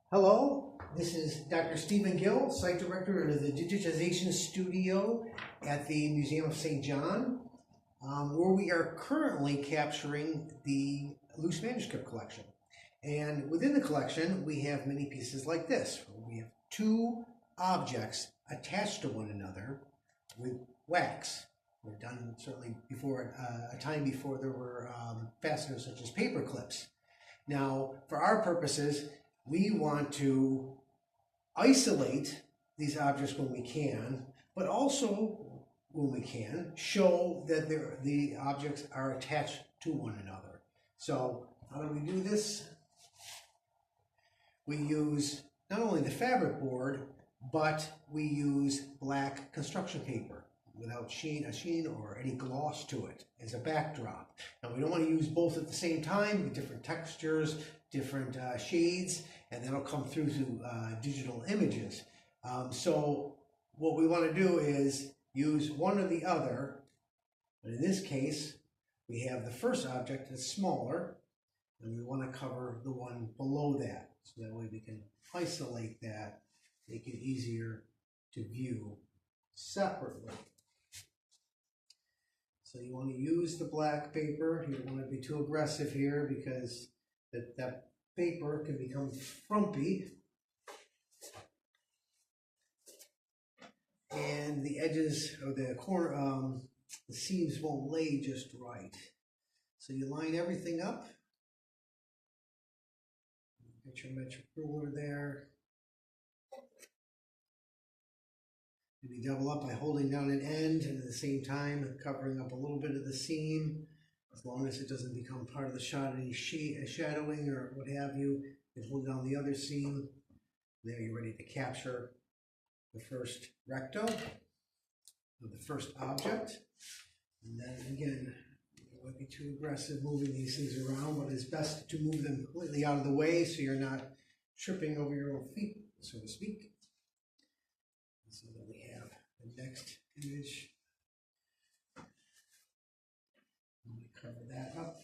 Hello, this is Dr. Stephen Gill, Site Director of the Digitization Studio at the Museum of St. John, where we are currently capturing the loose manuscript collection. And within the collection, we have many pieces like this. We have two objects attached to one another with wax. We're done certainly before a time before there were fasteners such as paper clips. Now, for our purposes, we want to isolate these objects when we can, but also when we can, show that the objects are attached to one another. So how do we do this? We use not only the fabric board, but we use black construction paper without a sheen or any gloss to it as a backdrop. Now we don't want to use both at the same time, with different textures, different shades, and that'll come through to digital images. So what we want to do is use one or the other, but in this case we have the first object that's smaller, and we want to cover the one below that, so that way we can isolate that, make it easier to view separately. So you want to use the black paper. You don't want to be too aggressive here because that paper can become frumpy and the edges or the corner, the seams won't lay just right. So you line everything up. Get your metric ruler there. Maybe double up by holding down an end and at the same time covering up a little bit of the seam, as long as it doesn't become part of the shot, any shadowing or what have you. And hold down the other seam. There you're ready to capture the first recto of the first object. And then again, you don't want to be too aggressive moving these things around, but it's best to move them completely out of the way so you're not tripping over your own feet, so to speak. So that we have the next image. I'm going to cover that up.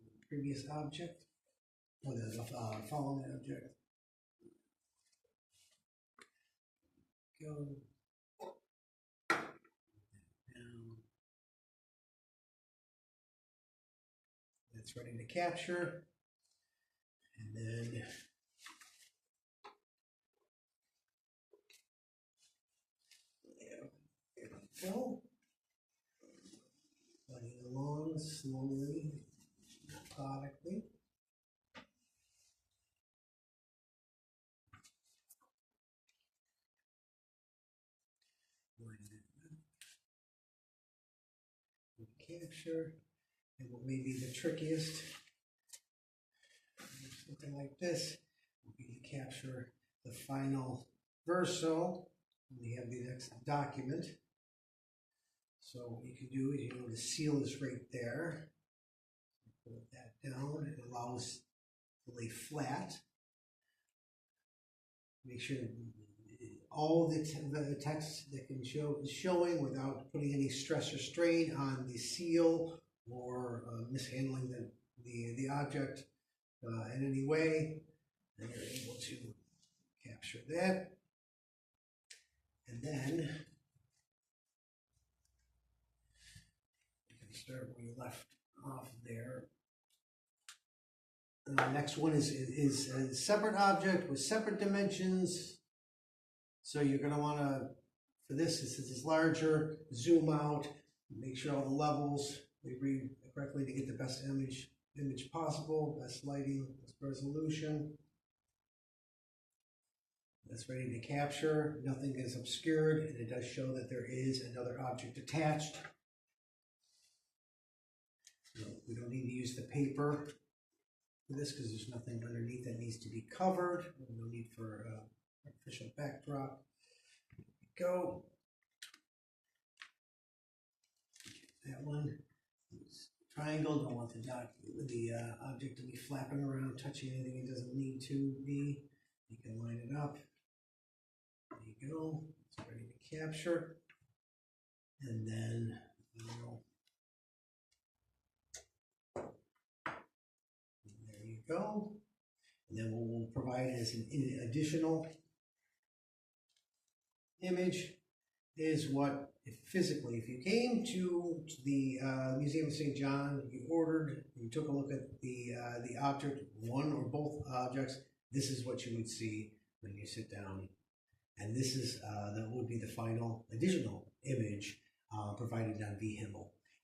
The previous object, or the following object. Go down. That's ready to capture. And then go. Running along slowly, methodically. Capture, and what may be the trickiest, something like this, will be to capture the final verso. We have the next document. So what you can do is, you know, the seal is right there. Put that down. It allows to lay flat. Make sure all the text that can show is showing without putting any stress or strain on the seal or mishandling the object in any way. And you're able to capture that. And then start where you left off there. And the next one is a separate object with separate dimensions. So you're going to want to, for this, since it's larger, zoom out, make sure all the levels they read correctly to get the best image possible, best lighting, best resolution. That's ready to capture. Nothing is obscured, and it does show that there is another object attached. So we don't need to use the paper for this because there's nothing underneath that needs to be covered. No need for artificial backdrop. Go. That one. Triangle. Don't want the object to be flapping around, touching anything it doesn't need to be. You can line it up. There you go. It's ready to capture. And then there you go. And then what we'll provide as an additional image is what, if physically, if you came to the Museum of St. John, you ordered, you took a look at the object, one or both objects, this is what you would see when you sit down. And this is that would be the final additional image provided on vHimmel.